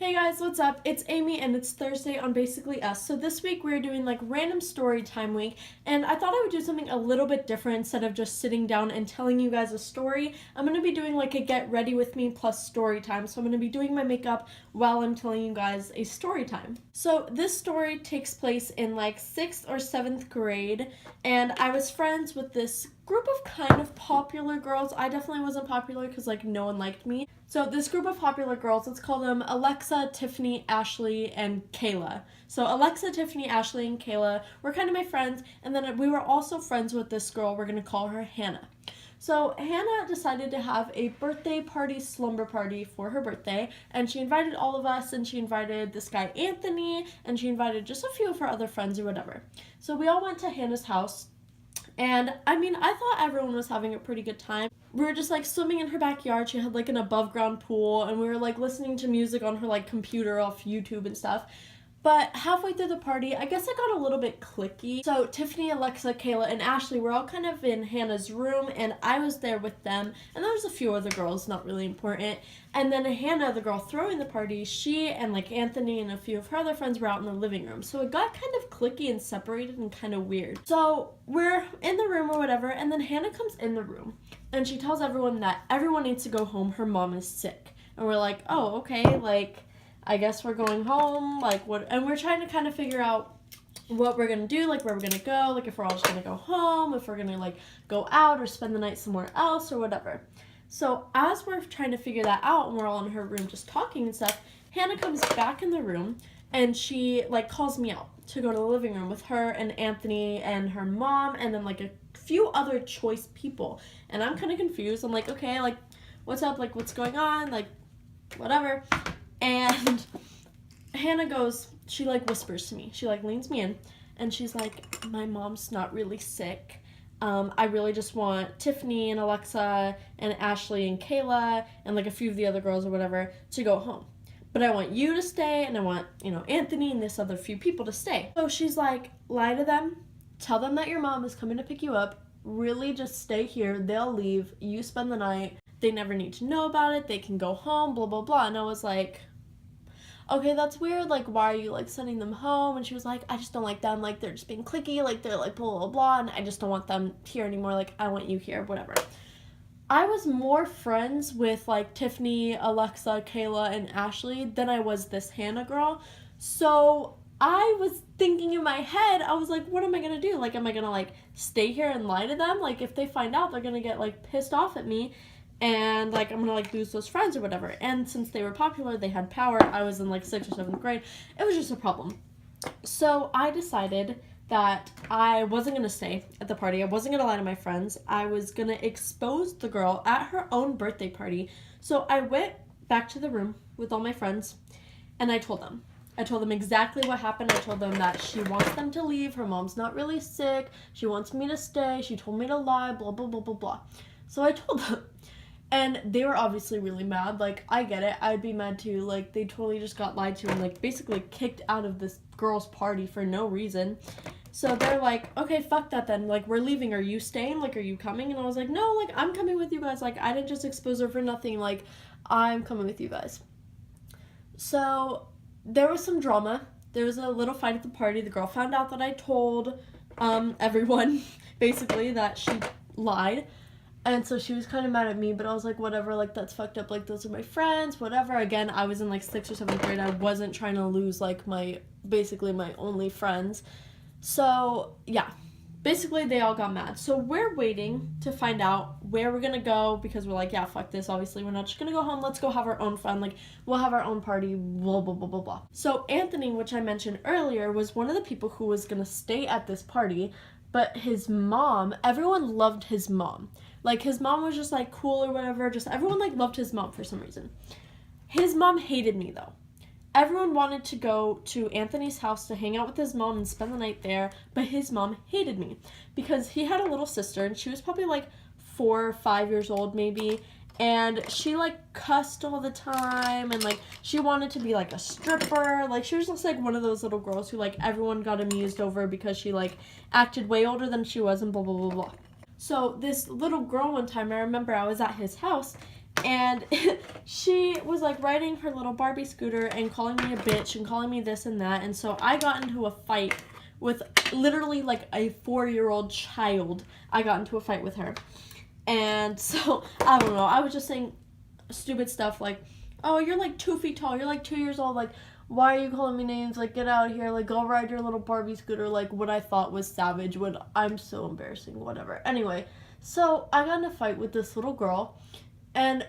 Hey guys, what's up? It's Amy and it's Thursday on Basically Us. So this week we're doing like random story time week, and I thought I would do something a little bit different instead of just sitting down and telling you guys a story. I'm going to be doing like a get ready with me plus story time. So I'm going to be doing my makeup while I'm telling you guys a story time. So this story takes place in like 6th or 7th grade, and I was friends with this group of kind of popular girls. I definitely wasn't popular because like no one liked me. So this group of popular girls, let's call them Alexa, Tiffany, Ashley, and Kayla. So Alexa, Tiffany, Ashley, and Kayla were kind of my friends, and then we were also friends with this girl. We're going to call her Hannah. So Hannah decided to have a birthday party, slumber party for her birthday, and she invited all of us, and she invited this guy Anthony, and she invited just a few of her other friends or whatever. So we all went to Hannah's house. And I mean, I thought everyone was having a pretty good time. We were just like swimming in her backyard. She had like an above ground pool, and we were like listening to music on her like computer off YouTube and stuff. But halfway through the party, I guess it got a little bit cliquey. So Tiffany, Alexa, Kayla, and Ashley were all kind of in Hannah's room, and I was there with them. And there was a few other girls, not really important. And then Hannah, the girl throwing the party, she and like Anthony and a few of her other friends were out in the living room. So it got kind of cliquey and separated and kind of weird. So we're in the room or whatever, and then Hannah comes in the room, and she tells everyone that everyone needs to go home. Her mom is sick. And we're like, oh, okay, like, I guess we're going home, like, what, and we're trying to kind of figure out what we're gonna do, like, where we're gonna go, like, if we're all just gonna go home, if we're gonna, like, go out or spend the night somewhere else or whatever. So as we're trying to figure that out and we're all in her room just talking and stuff, Hannah comes back in the room and she, like, calls me out to go to the living room with her and Anthony and her mom and then, like, a few other choice people. And I'm kind of confused. I'm like, okay, like, what's up? Like, what's going on? Like, whatever. And Hannah goes, she like whispers to me. She like leans me in and she's like, my mom's not really sick. I really just want Tiffany and Alexa and Ashley and Kayla and like a few of the other girls or whatever to go home. But I want you to stay and I want, Anthony and this other few people to stay. So she's like, lie to them. Tell them that your mom is coming to pick you up. Really just stay here. They'll leave. You spend the night. They never need to know about it. They can go home, blah, blah, blah. And I was like, okay, that's weird. Like, why are you, like, sending them home? And she was like, I just don't like them. Like, they're just being cliquey. Like, they're, like, blah, blah, blah. And I just don't want them here anymore. Like, I want you here, whatever. I was more friends with, like, Tiffany, Alexa, Kayla, and Ashley than I was this Hannah girl. So I was thinking in my head, I was like, what am I going to do? Like, am I going to, like, stay here and lie to them? Like, if they find out, they're going to get, like, pissed off at me. And, like, I'm gonna, like, lose those friends or whatever. And since they were popular, they had power, I was in, like, 6th or 7th grade, it was just a problem. So I decided that I wasn't gonna stay at the party. I wasn't gonna lie to my friends. I was gonna expose the girl at her own birthday party. So I went back to the room with all my friends, and I told them. I told them exactly what happened. I told them that she wants them to leave. Her mom's not really sick. She wants me to stay. She told me to lie, blah, blah, blah, blah, blah. So I told them. And they were obviously really mad. Like, I get it. I'd be mad too. Like, they totally just got lied to and, like, basically kicked out of this girl's party for no reason. So they're like, okay, fuck that then. Like, we're leaving. Are you staying? Like, are you coming? And I was like, no, like, I'm coming with you guys. Like, I didn't just expose her for nothing. Like, I'm coming with you guys. So there was some drama. There was a little fight at the party. The girl found out that I told everyone, basically, that she lied. And so she was kind of mad at me, but I was like, whatever, like, that's fucked up, like, those are my friends, whatever. Again, I was in, like, 6th or 7th grade. I wasn't trying to lose, like, basically my only friends. So, yeah, basically they all got mad. So we're waiting to find out where we're gonna go, because we're like, yeah, fuck this, obviously, we're not just gonna go home, let's go have our own fun, like, we'll have our own party, blah, blah, blah, blah, blah. So Anthony, which I mentioned earlier, was one of the people who was gonna stay at this party, but his mom, everyone loved his mom. Like, his mom was just, like, cool or whatever. Just everyone, like, loved his mom for some reason. His mom hated me, though. Everyone wanted to go to Anthony's house to hang out with his mom and spend the night there, but his mom hated me because he had a little sister, and she was probably, like, 4 or 5 years old, maybe, and she, like, cussed all the time, and, like, she wanted to be, like, a stripper. Like, she was just, like, one of those little girls who, like, everyone got amused over because she, like, acted way older than she was and blah, blah, blah, blah. So this little girl one time, I remember I was at his house, And she was like riding her little Barbie scooter and calling me a bitch and calling me this and that. And so I got into a fight with literally like a 4-year-old child. I got into a fight with her. And so, I don't know, I was just saying stupid stuff like, oh, you're like 2 feet tall, you're like 2 years old, like, why are you calling me names, like, get out of here, like, go ride your little Barbie scooter, like, what I thought was savage, when I'm so embarrassing, whatever. Anyway, so I got in a fight with this little girl, and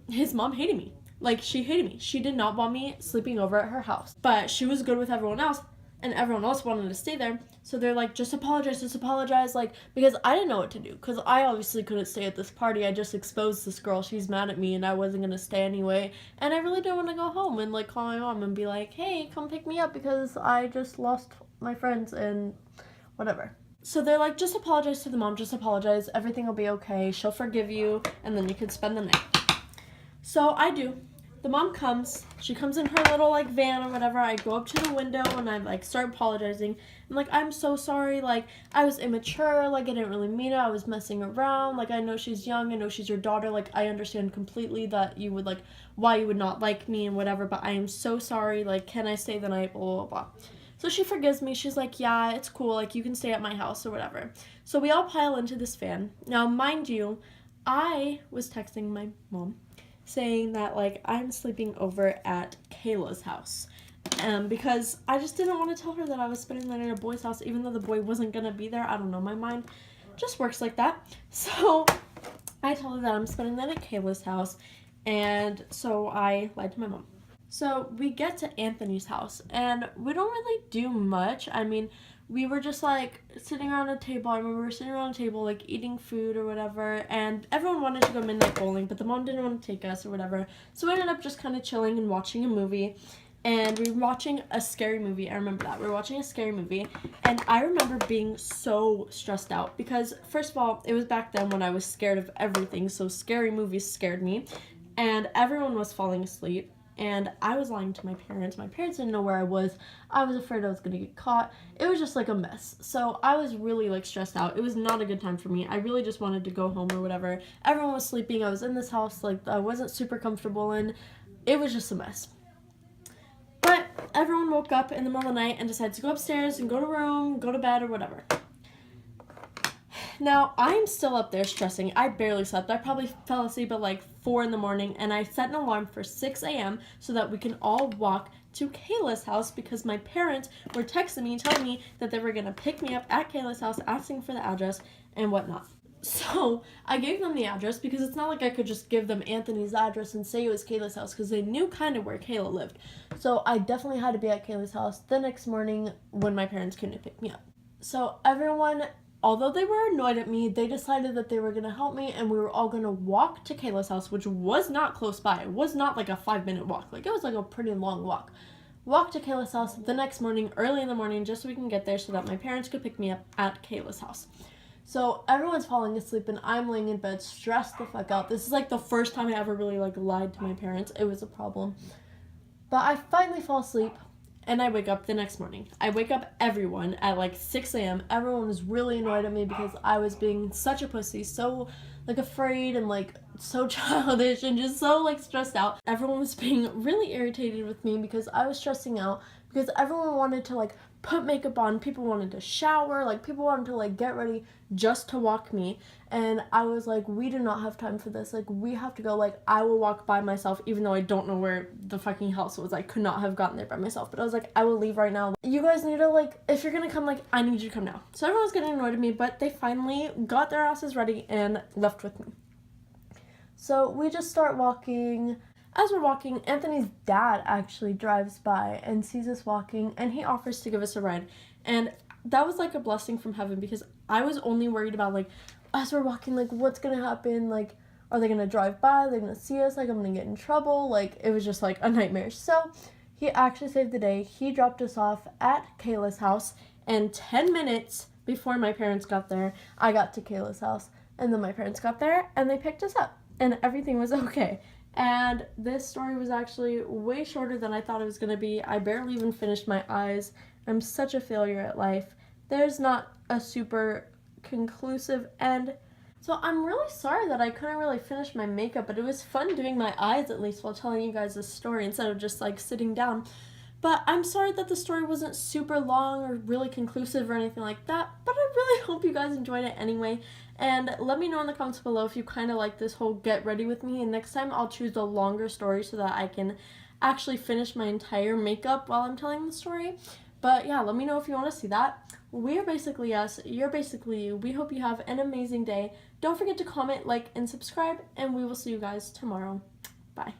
his mom hated me. Like, she hated me. She did not want me sleeping over at her house. But she was good with everyone else, and everyone else wanted to stay there. So they're like, just apologize, like, because I didn't know what to do. Because I obviously couldn't stay at this party. I just exposed this girl. She's mad at me, and I wasn't going to stay anyway. And I really didn't want to go home and, like, call my mom and be like, hey, come pick me up because I just lost my friends and whatever. So they're like, just apologize to the mom, just apologize. Everything will be okay. She'll forgive you, and then you can spend the night. So I do. The mom comes. She comes in her little, like, van or whatever. I go up to the window, and I, like, start apologizing. I'm like, I'm so sorry. Like, I was immature. Like, I didn't really mean it. I was messing around. Like, I know she's young. I know she's your daughter. Like, I understand completely that you would, like, why you would not like me and whatever. But I am so sorry. Like, can I stay the night? Blah, blah, blah. So she forgives me. She's like, yeah, it's cool. Like, you can stay at my house or whatever. So we all pile into this van. Now, mind you, I was texting my mom saying that, like, I'm sleeping over at Kayla's house. Because I just didn't want to tell her that I was spending the night at a boy's house, even though the boy wasn't going to be there. I don't know. My mind just works like that. So I told her that I'm spending the night at Kayla's house. And so I lied to my mom. So we get to Anthony's house, and we don't really do much. I mean, we were just, like, sitting around a table. I remember we were sitting around a table, like, eating food or whatever, and everyone wanted to go midnight bowling, but the mom didn't want to take us or whatever. So we ended up just kind of chilling and watching a movie, and we were watching a scary movie. I remember that. We were watching a scary movie, and I remember being so stressed out because, first of all, it was back then when I was scared of everything, so scary movies scared me, and everyone was falling asleep. And I was lying to my parents. My parents didn't know where I was. I was afraid I was going to get caught. It was just like a mess. So I was really, like, stressed out. It was not a good time for me. I really just wanted to go home or whatever. Everyone was sleeping. I was in this house, like, I wasn't super comfortable in. It was just a mess. But everyone woke up in the middle of the night and decided to go upstairs and go to room, go to bed or whatever. Now, I'm still up there stressing. I barely slept. I probably fell asleep at like 4 in the morning, and I set an alarm for 6 a.m. so that we can all walk to Kayla's house because my parents were texting me, telling me that they were going to pick me up at Kayla's house, asking for the address and whatnot. So I gave them the address because it's not like I could just give them Anthony's address and say it was Kayla's house because they knew kind of where Kayla lived. So I definitely had to be at Kayla's house the next morning when my parents came to pick me up. So everyone, although they were annoyed at me, they decided that they were going to help me, and we were all going to walk to Kayla's house, which was not close by. It was not like a 5-minute walk. Like, it was like a pretty long walk. Walk to Kayla's house the next morning, early in the morning, just so we can get there so that my parents could pick me up at Kayla's house. So everyone's falling asleep, and I'm laying in bed, stressed the fuck out. This is like the first time I ever really like lied to my parents. It was a problem. But I finally fall asleep. And I wake up the next morning. I wake up everyone at like 6 a.m. Everyone was really annoyed at me because I was being such a pussy, so like afraid and like so childish and just so like stressed out. Everyone was being really irritated with me because I was stressing out because everyone wanted to like put makeup on, people wanted to shower, like people wanted to like get ready just to walk me. And I was like, we do not have time for this. Like, we have to go. Like, I will walk by myself, even though I don't know where the fucking house was. I could not have gotten there by myself. But I was like, I will leave right now. You guys need to, like, if you're gonna come, like, I need you to come now. So everyone was getting annoyed at me, but they finally got their asses ready and left with me. So we just start walking. As we're walking, Anthony's dad actually drives by and sees us walking, and he offers to give us a ride. And that was, like, a blessing from heaven because I was only worried about, like, as we're walking, like, what's gonna happen? Like, are they gonna drive by? Are they gonna see us? Like, I'm gonna get in trouble? Like, it was just, like, a nightmare. So he actually saved the day. He dropped us off at Kayla's house, and 10 minutes before my parents got there, I got to Kayla's house. And then my parents got there, and they picked us up, and everything was okay. And this story was actually way shorter than I thought it was going to be. I barely even finished my eyes. I'm such a failure at life. There's not a super conclusive end, So I'm really sorry that I couldn't really finish my makeup, but it was fun doing my eyes at least while telling you guys this story instead of just like sitting down. But I'm sorry that the story wasn't super long or really conclusive or anything like that, but I really hope you guys enjoyed it anyway. And let me know in the comments below if you kind of like this whole get ready with me, and next time I'll choose a longer story so that I can actually finish my entire makeup while I'm telling the story. But yeah, let me know if you want to see that. We are basically us, you're basically you. We hope you have an amazing day. Don't forget to comment, like, and subscribe, and we will see you guys tomorrow. Bye.